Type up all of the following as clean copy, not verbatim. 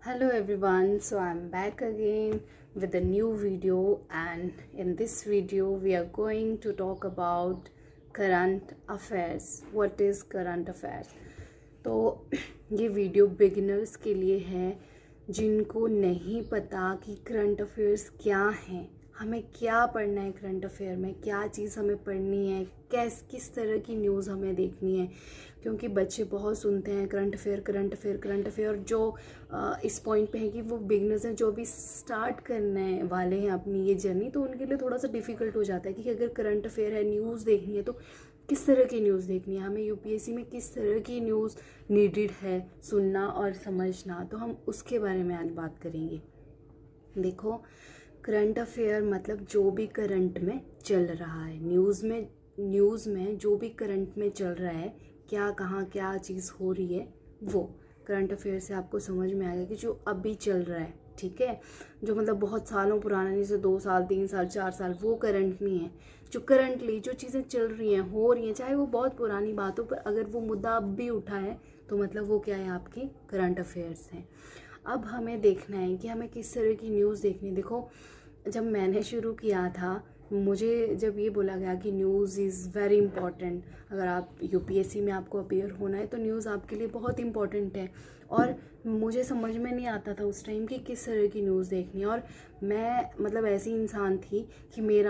Hello everyone, so I'm back again with a new video, and in this video we are going to talk about current affairs. What is current affairs? तो ये video beginners के लिए है जिनको नहीं पता कि current affairs क्या हैं, हमें क्या पढ़ना है करंट अफेयर में, क्या चीज़ हमें पढ़नी है, किस तरह की न्यूज़ हमें देखनी है। क्योंकि बच्चे बहुत सुनते हैं current affair current affair current affair, जो इस पॉइंट पे है कि वो बिगनर्स हैं जो अभी स्टार्ट करने वाले हैं अपनी ये जर्नी, तो उनके लिए थोड़ा सा डिफ़िकल्ट हो जाता है कि अगर करंट अफेयर है, न्यूज़ देखनी है, तो किस तरह की न्यूज़ देखनी है, हमें यूपीएससी में किस तरह की न्यूज़ नीडेड है सुनना और समझना। तो हम उसके बारे में आज बात करेंगे। देखो, करंट अफेयर मतलब जो भी करंट में चल रहा है, न्यूज़ में जो भी करंट में चल रहा है, क्या कहाँ क्या चीज़ हो रही है, वो करंट अफेयर से आपको समझ में आएगा कि जो अभी चल रहा है, ठीक है, जो मतलब बहुत सालों पुराना, जैसे 2 साल 3 साल 4 साल, वो करंट नहीं है। जो करंटली जो चीज़ें चल रही हैं, हो रही हैं, चाहे वो बहुत पुरानी बात हो, पर अगर वो मुद्दा अब भी उठा है तो मतलब वो क्या है, आपकी करंट अफेयर्स हैं। अब हमें देखना है कि हमें किस तरह की न्यूज़ देखनी है। देखो, जब मैंने शुरू किया था, मुझे जब ये बोला गया कि न्यूज़ इज़ वेरी इंपॉर्टेंट, अगर आप यूपीएससी में आपको अपीयर होना है तो न्यूज़ आपके लिए बहुत इंपॉर्टेंट है। और मुझे समझ में नहीं आता था उस टाइम कि किस तरह की न्यूज़ देखनी है। और मैं मतलब ऐसी इंसान थी कि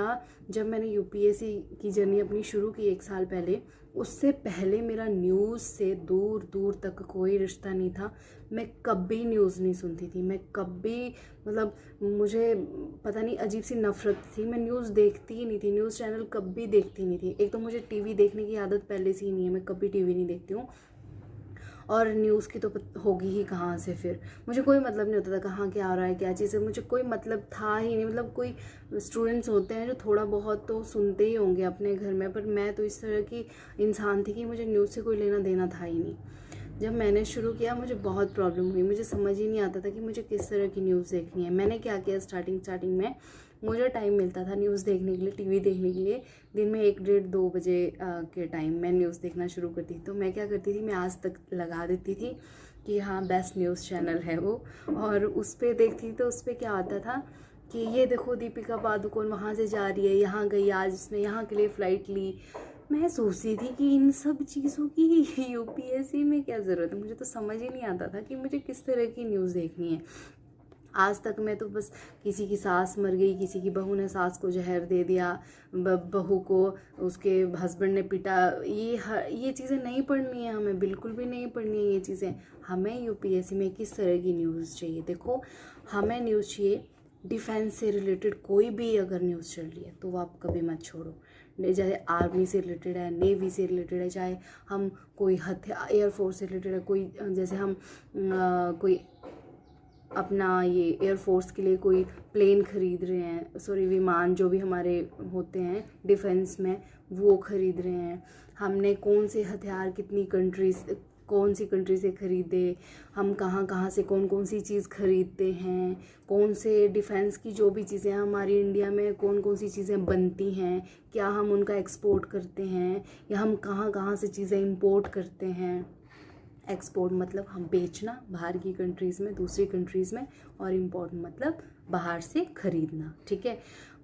जब मैंने यूपीएससी की जर्नी अपनी शुरू की 1 साल पहले, उससे पहले मेरा न्यूज़ से दूर दूर तक कोई रिश्ता नहीं था। मैं कभी न्यूज़ नहीं सुनती थी, मैं कभी मतलब मुझे पता नहीं अजीब सी नफ़रत थी, मैं न्यूज़ देखती ही नहीं थी, न्यूज़ चैनल कभी देखती नहीं थी। एक तो मुझे टीवी देखने की आदत पहले से ही नहीं है, मैं कभी टीवी नहीं देखती हूँ, और न्यूज़ की तो होगी ही कहाँ से। फिर मुझे कोई मतलब नहीं होता था कहाँ क्या आ रहा है, क्या चीज़ है, मुझे कोई मतलब था ही नहीं। मतलब कोई स्टूडेंट्स होते हैं जो थोड़ा बहुत तो सुनते ही होंगे अपने घर में, पर मैं तो इस तरह की इंसान थी कि मुझे न्यूज़ से कोई लेना देना था ही नहीं। जब मैंने शुरू किया मुझे बहुत प्रॉब्लम हुई, मुझे समझ ही नहीं आता था कि मुझे किस तरह की न्यूज़ देखनी है। मैंने क्या किया, स्टार्टिंग में मुझे टाइम मिलता था न्यूज़ देखने के लिए, टीवी देखने के लिए। दिन में 1 डेढ़ 2 बजे के टाइम मैं न्यूज़ देखना शुरू करती थी। तो मैं क्या करती थी, मैं आज तक लगा देती थी कि हाँ, बेस्ट न्यूज़ चैनल है वो, और उस पर देखती थी। तो उस पर क्या आता था कि ये देखो दीपिका पादुकोण वहाँ से जा रही है, यहाँ गई, आज उसने यहाँ के लिए फ़्लाइट ली। मैं सोचती थी कि इन सब चीज़ों की यूपीएससी में क्या ज़रूरत है। मुझे तो समझ ही नहीं आता था कि मुझे किस तरह की न्यूज़ देखनी है। आज तक मैं तो बस किसी की सास मर गई, किसी की बहू ने सास को जहर दे दिया, बहू को उसके हस्बैंड ने पीटा, ये चीज़ें नहीं पढ़नी है हमें, बिल्कुल भी नहीं पढ़नी है ये चीज़ें। हमें यूपीएससी में किस तरह की न्यूज़ चाहिए। देखो, हमें न्यूज़ चाहिए डिफेंस से रिलेटेड, कोई भी अगर न्यूज़ चल रही है तो वो आप कभी मत छोड़ो। चाहे आर्मी से रिलेटेड है, नेवी से रिलेटेड है, चाहे हम कोई हथियार एयरफोर्स से रिलेटेड है, कोई जैसे हम कोई अपना ये एयरफोर्स के लिए कोई प्लेन ख़रीद रहे हैं, सॉरी विमान जो भी हमारे होते हैं डिफेंस में, वो ख़रीद रहे हैं, हमने कौन से हथियार कौन सी कंट्री से ख़रीदे, हम कहाँ कहाँ से कौन कौन सी चीज़ ख़रीदते हैं, कौन से डिफेंस की जो भी चीज़ें हमारी इंडिया में कौन कौन सी चीज़ें बनती हैं, क्या हम उनका एक्सपोर्ट करते हैं, या हम कहाँ कहाँ से चीज़ें इंपोर्ट करते हैं। एक्सपोर्ट मतलब हम बेचना बाहर की कंट्रीज़ में, दूसरी कंट्रीज़ में, और इम्पोर्ट मतलब बाहर से ख़रीदना, ठीक है।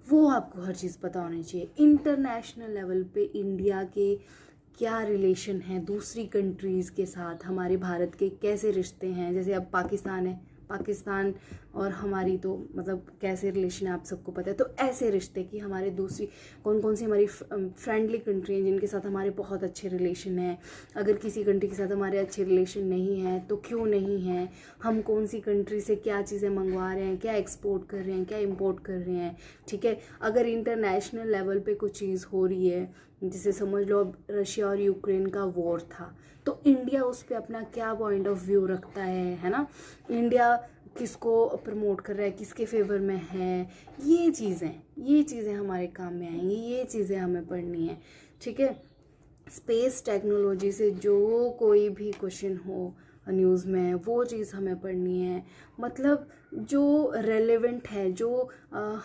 वो आपको हर चीज़ पता होनी चाहिए। इंटरनेशनल लेवल पे इंडिया के क्या रिलेशन है दूसरी कंट्रीज़ के साथ, हमारे भारत के कैसे रिश्ते हैं। जैसे अब पाकिस्तान है, पाकिस्तान और हमारी तो मतलब कैसे रिलेशन है आप सबको पता है। तो ऐसे रिश्ते कि हमारे दूसरी कौन कौन सी हमारी फ्रेंडली कंट्री हैं जिनके साथ हमारे बहुत अच्छे रिलेशन हैं, अगर किसी कंट्री के साथ हमारे अच्छे रिलेशन नहीं हैं तो क्यों नहीं हैं, हम कौन सी कंट्री से क्या चीज़ें मंगवा रहे हैं, क्या एक्सपोर्ट कर रहे हैं, क्या इम्पोर्ट कर रहे हैं, ठीक है। अगर इंटरनेशनल लेवल पे कुछ चीज़ हो रही है, जैसे समझ लो अब रशिया और यूक्रेन का वॉर था, तो इंडिया उस पर अपना क्या पॉइंट ऑफ व्यू रखता है ना, इंडिया किसको प्रमोट कर रहा है, किसके फेवर में है, ये चीज़ें हमारे काम में आएंगी, ये चीज़ें हमें पढ़नी है, ठीक है। स्पेस टेक्नोलॉजी से जो कोई भी क्वेश्चन हो न्यूज़ में, वो चीज़ हमें पढ़नी है। मतलब जो रेलेवेंट है, जो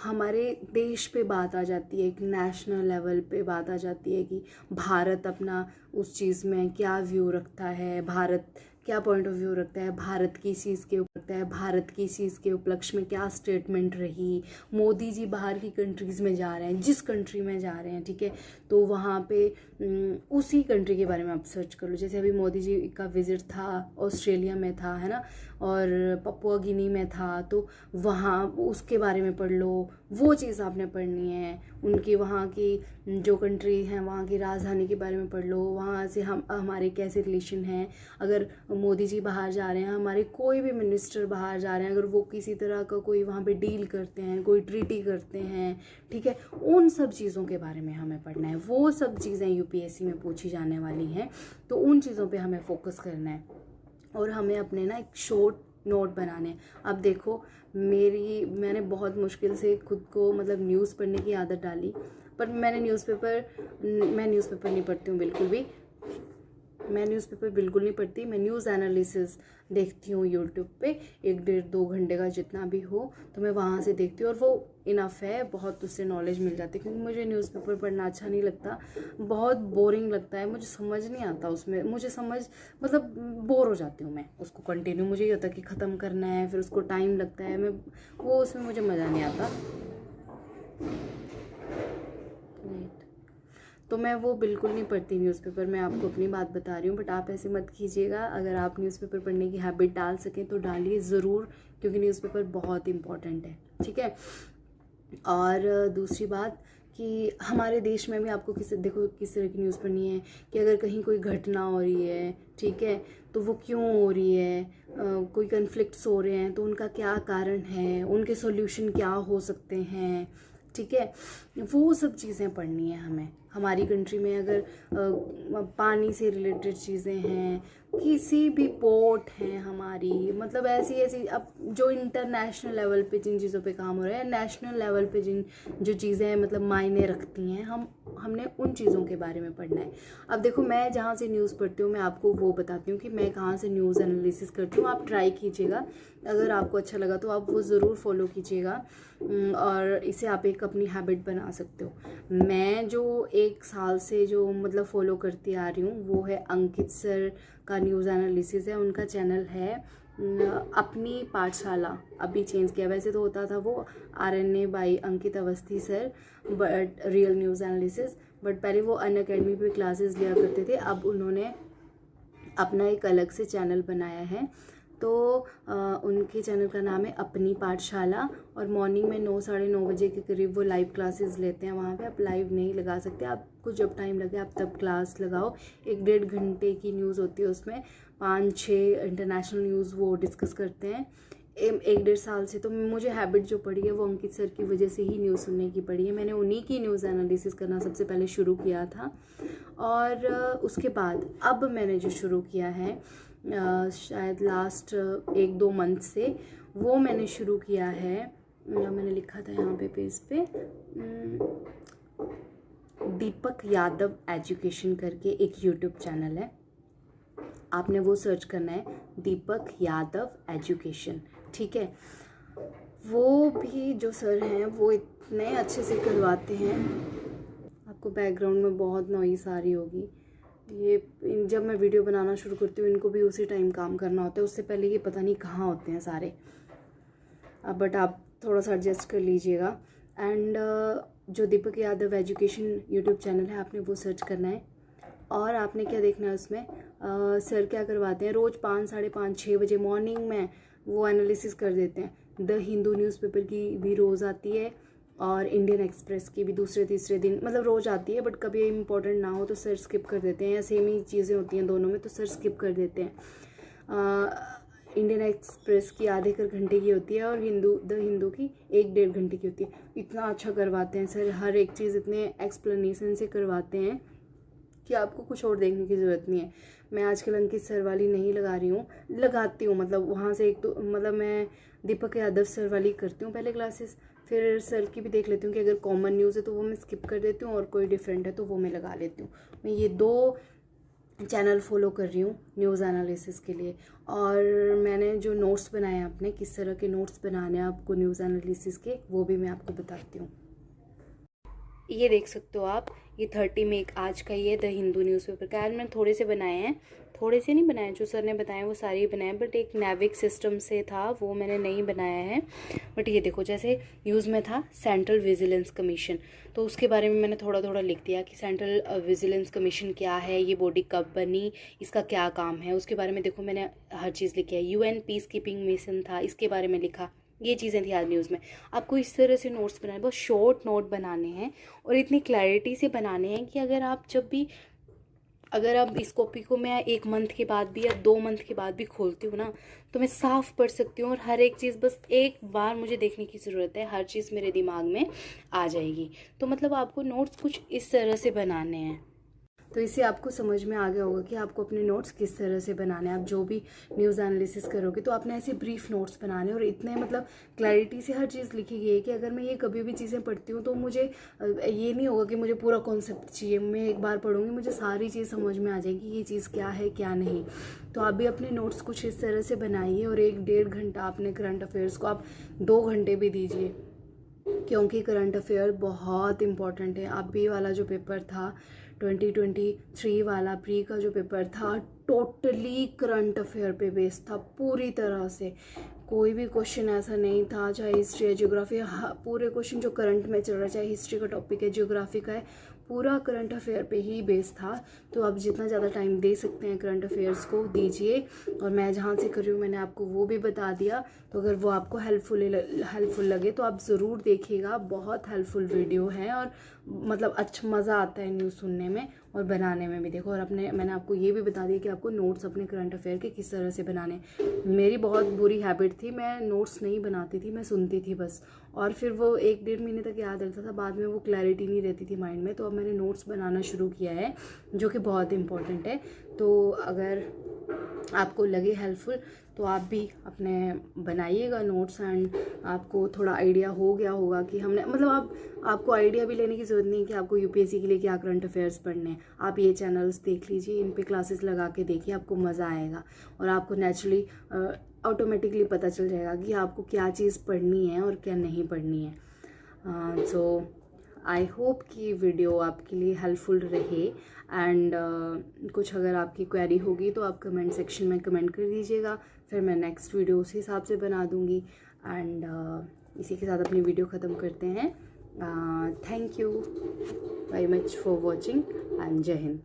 हमारे देश पे बात आ जाती है, एक नेशनल लेवल पे बात आ जाती है कि भारत अपना उस चीज़ में क्या व्यू रखता है, भारत क्या पॉइंट ऑफ व्यू रखता है, भारत की इस चीज़ के ऊपर रखता है, भारत की इस चीज़ के उपलक्ष्य में क्या स्टेटमेंट रही, मोदी जी बाहर की कंट्रीज़ में जा रहे हैं, जिस कंट्री में जा रहे हैं, ठीक है, तो वहाँ पे उसी कंट्री के बारे में आप सर्च कर लो। जैसे अभी मोदी जी का विजिट था, ऑस्ट्रेलिया में था, है ना, और पपुआ गिनी में था, तो वहाँ उसके बारे में पढ़ लो, वो चीज़ आपने पढ़नी है। उनकी वहाँ की जो कंट्री है वहाँ की राजधानी के बारे में पढ़ लो, वहाँ से हम हमारे कैसे रिलेशन हैं। अगर मोदी जी बाहर जा रहे हैं, हमारे कोई भी मिनिस्टर बाहर जा रहे हैं, अगर वो किसी तरह का कोई वहाँ पे डील करते हैं, कोई ट्रीटी करते हैं, ठीक है, उन सब चीज़ों के बारे में हमें पढ़ना है। वो सब चीज़ें यूपीएससी में पूछी जाने वाली हैं, तो उन चीज़ों पे हमें फोकस करना है और हमें अपने ना एक शॉर्ट नोट बनाने। अब देखो मैंने बहुत मुश्किल से खुद को मतलब न्यूज़ पढ़ने की आदत डाली, पर मैं न्यूज़पेपर नहीं पढ़ती हूँ बिल्कुल भी। मैं न्यूज़पेपर बिल्कुल नहीं पढ़ती। मैं न्यूज़ एनालिसिस देखती हूँ यूट्यूब पे, 1-1.5-2 घंटे का जितना भी हो, तो मैं वहाँ से देखती हूँ और वो इनफ है, बहुत उससे नॉलेज मिल जाती है। क्योंकि मुझे न्यूज़पेपर पढ़ना अच्छा नहीं लगता, बहुत बोरिंग लगता है, मुझे समझ नहीं आता उसमें, मतलब बोर हो जाती हूँ मैं उसको कंटिन्यू। मुझे ये होता है कि ख़त्म करना है, फिर उसको टाइम लगता है, उसमें मुझे मज़ा नहीं आता, तो मैं वो बिल्कुल नहीं पढ़ती न्यूज़पेपर। मैं आपको अपनी बात बता रही हूँ, बट आप ऐसे मत कीजिएगा। अगर आप न्यूज़पेपर पढ़ने की हैबिट डाल सकें तो डालिए ज़रूर, क्योंकि न्यूज़पेपर बहुत इम्पॉर्टेंट है, ठीक है। और दूसरी बात कि हमारे देश में भी आपको किस तरह की न्यूज़ पढ़नी है कि अगर कहीं कोई घटना हो रही है, ठीक है, तो वो क्यों हो रही है, कोई कन्फ्लिक्ट्स हो रहे हैं तो उनका क्या कारण है, उनके सॉल्यूशन क्या हो सकते हैं, ठीक है, वो सब चीज़ें पढ़नी है हमें। हमारी कंट्री में अगर पानी से रिलेटेड चीज़ें हैं, किसी भी पोर्ट हैं हमारी, मतलब ऐसी अब जो इंटरनेशनल लेवल पे जिन चीज़ों पे काम हो रहा है, नेशनल लेवल पे जो चीज़ें मतलब मायने रखती हैं, हमने उन चीज़ों के बारे में पढ़ना है। अब देखो, मैं जहाँ से न्यूज़ पढ़ती हूँ मैं आपको वो बताती हूँ कि मैं कहाँ से न्यूज़ एनालिसिस करती हूँ। आप ट्राई कीजिएगा, अगर आपको अच्छा लगा तो आप वो ज़रूर फॉलो कीजिएगा और इसे आप एक अपनी हैबिट बना सकते हो। मैं जो 1 साल से जो मतलब फॉलो करती आ रही हूँ वो है अंकित सर का न्यूज़ एनालिसिस है। उनका चैनल है अपनी पाठशाला, अभी चेंज किया, वैसे तो होता था वो RNA by Ankit Awasthi sir, but real news analysis, but पहले वो अनअकैडमी पे क्लासेस लिया करते थे। अब उन्होंने अपना एक अलग से चैनल बनाया है, तो उनके चैनल का नाम है अपनी पाठशाला, और मॉर्निंग में 9-9:30 बजे के करीब वो लाइव क्लासेस लेते हैं। वहाँ पे आप लाइव नहीं लगा सकते, आपको जब टाइम लगे आप तब क्लास लगाओ। 1-1.5 घंटे की न्यूज़ होती है, उसमें 5-6 इंटरनेशनल न्यूज़ वो डिस्कस करते हैं। 1-1.5 साल से तो मुझे हैबिट जो पड़ी है वो अंकित सर की वजह से ही न्यूज़ सुनने की पड़ी है। मैंने उन्हीं की न्यूज़ एनालिसिस करना सबसे पहले शुरू किया था, और उसके बाद अब मैंने जो शुरू किया है शायद लास्ट 1-2 मंथ से, वो मैंने शुरू किया है, मैंने लिखा था यहाँ पे पेज पे, दीपक यादव एजुकेशन करके एक यूट्यूब चैनल है, आपने वो सर्च करना है, दीपक यादव एजुकेशन, ठीक है। वो भी जो सर हैं वो इतने अच्छे से करवाते हैं। आपको बैकग्राउंड में बहुत नॉइस आ रही होगी, ये जब मैं वीडियो बनाना शुरू करती हूँ इनको भी उसी टाइम काम करना होता है, उससे पहले ये पता नहीं कहाँ होते हैं सारे, बट आप थोड़ा सा एडजस्ट कर लीजिएगा। एंड जो Deepak Yadav education YouTube channel है, आपने वो सर्च करना है, और आपने क्या देखना है उसमें, सर क्या करवाते हैं, रोज़ 5, 5:30, 6 बजे मॉर्निंग में वो एनालिसिस कर देते हैं। द हिंदू न्यूज़पेपर की भी रोज़ आती है, और इंडियन एक्सप्रेस की भी दूसरे-तीसरे दिन, मतलब रोज़ आती है, बट कभी इंपॉर्टेंट ना हो तो सर स्किप कर देते हैं, या सेम ही चीज़ें होती हैं दोनों में, तो सर स्किप कर देते हैं। इंडियन एक्सप्रेस की आधे घंटे की होती है, और द हिंदू की 1-1.5 घंटे की होती है। इतना अच्छा करवाते हैं सर, हर एक चीज़ इतने एक्सप्लेनेशन से करवाते हैं कि आपको कुछ और देखने की ज़रूरत नहीं है। मैं आजकल अंकित सर वाली नहीं लगा रही हूँ, लगाती हूँ, मतलब वहाँ से एक तो मतलब मैं दीपक यादव सर वाली करती हूँ पहले क्लासेस, फिर सर की भी देख लेती हूँ कि अगर कॉमन न्यूज़ है तो वो मैं स्किप कर देती हूँ, और कोई डिफरेंट है तो वो मैं लगा लेती हूँ। मैं ये 2 चैनल फॉलो कर रही हूँ न्यूज़ एनालिसिस के लिए। और मैंने जो नोट्स बनाए हैं अपने, किस तरह के नोट्स बनाने हैं आपको न्यूज़ एनालिसिस के, वो भी मैं आपको बताती हूँ। ये देख सकते हो आप, ये 30 में एक आज का ही है, द हिंदू न्यूज़पेपर का। यार मैंने थोड़े से बनाए हैं, थोड़े से नहीं बनाए, जो सर ने बताए वो सारे ही बनाए, बट एक नेविक सिस्टम से था वो मैंने नहीं बनाया है। बट ये देखो, जैसे न्यूज़ में था सेंट्रल विजिलेंस कमीशन, तो उसके बारे में मैंने थोड़ा थोड़ा लिख दिया कि सेंट्रल विजिलेंस कमीशन क्या है, ये बॉडी कब बनी, इसका क्या काम है, उसके बारे में देखो मैंने हर चीज़ लिखी है। UN पीस कीपिंग मिशन था, इसके बारे में लिखा, ये चीज़ें थी आज न्यूज़ में। आपको इस तरह से नोट्स बनाने, बहुत शॉर्ट नोट बनाने हैं और इतनी क्लैरिटी से बनाने हैं कि अगर आप इस कॉपी को मैं 1 मंथ के बाद भी या 2 मंथ के बाद भी खोलती हूँ ना, तो मैं साफ पढ़ सकती हूँ और हर एक चीज़ बस एक बार मुझे देखने की ज़रूरत है, हर चीज़ मेरे दिमाग में आ जाएगी। तो मतलब आपको नोट्स कुछ इस तरह से बनाने हैं। तो इससे आपको समझ में आ गया होगा कि आपको अपने नोट्स किस तरह से बनाने हैं। आप जो भी न्यूज़ एनालिसिस करोगे तो आपने ऐसे ब्रीफ नोट्स बनाने, और इतने मतलब क्लैरिटी से हर चीज़ लिखी गई है कि अगर मैं ये कभी भी चीज़ें पढ़ती हूँ तो मुझे ये नहीं होगा कि मुझे पूरा कॉन्सेप्ट चाहिए, मैं एक बार पढ़ूँगी मुझे सारी चीज़ समझ में आ जाएगी ये चीज़ क्या है क्या नहीं। तो आप भी अपने नोट्स कुछ इस तरह से बनाइए, और 1-1.5 घंटा अपने करंट अफेयर्स को आप 2 घंटे भी दीजिए, क्योंकि करंट अफेयर बहुत इम्पॉर्टेंट है। अभी वाला जो पेपर था 2023 वाला प्री का जो पेपर था, टोटली करंट अफेयर पे बेस्ड था पूरी तरह से। कोई भी क्वेश्चन ऐसा नहीं था, चाहे हिस्ट्री है ज्योग्राफी, पूरे क्वेश्चन जो करंट में चल रहा है, चाहे हिस्ट्री का टॉपिक है ज्योग्राफी का है, पूरा करंट अफेयर पे ही बेस्ड था। तो आप जितना ज़्यादा टाइम दे सकते हैं करंट अफेयर्स को दीजिए, और मैं जहाँ से कर रही हूँ मैंने आपको वो भी बता दिया। तो अगर वो आपको हेल्पफुल लगे तो आप ज़रूर देखिएगा, बहुत हेल्पफुल वीडियो है और मतलब अच्छा मज़ा आता है न्यूज़ सुनने में और बनाने में भी। देखो, और मैंने आपको ये भी बता दिया कि आपको नोट्स अपने करंट अफेयर के किस तरह से बनाने। मेरी बहुत बुरी हैबिट थी, मैं नोट्स नहीं बनाती थी, मैं सुनती थी बस, और फिर वो 1-1.5 महीने तक याद रहता था, बाद में वो क्लैरिटी नहीं रहती थी माइंड में। तो अब मैंने नोट्स बनाना शुरू किया है, जो कि बहुत इंपॉर्टेंट है। तो अगर आपको लगे हेल्पफुल तो आप भी अपने बनाइएगा नोट्स, एंड आपको थोड़ा आइडिया हो गया होगा कि हमने मतलब आपको आइडिया भी लेने की ज़रूरत नहीं कि आपको UPSC के लिए क्या करंट अफेयर्स पढ़ने हैं। आप ये चैनल्स देख लीजिए, इन पे क्लासेस लगा के देखिए, आपको मज़ा आएगा और आपको नेचुरली ऑटोमेटिकली पता चल जाएगा कि आपको क्या चीज़ पढ़नी है और क्या नहीं पढ़नी है। सो आई होप कि वीडियो आपके लिए हेल्पफुल रहे, एंड कुछ अगर आपकी क्वेरी होगी तो आप कमेंट सेक्शन में कमेंट कर दीजिएगा, फिर मैं नेक्स्ट वीडियो उसी हिसाब से बना दूँगी। एंड इसी के साथ अपनी वीडियो ख़त्म करते हैं। Thank you very much for watching, and जय हिंद।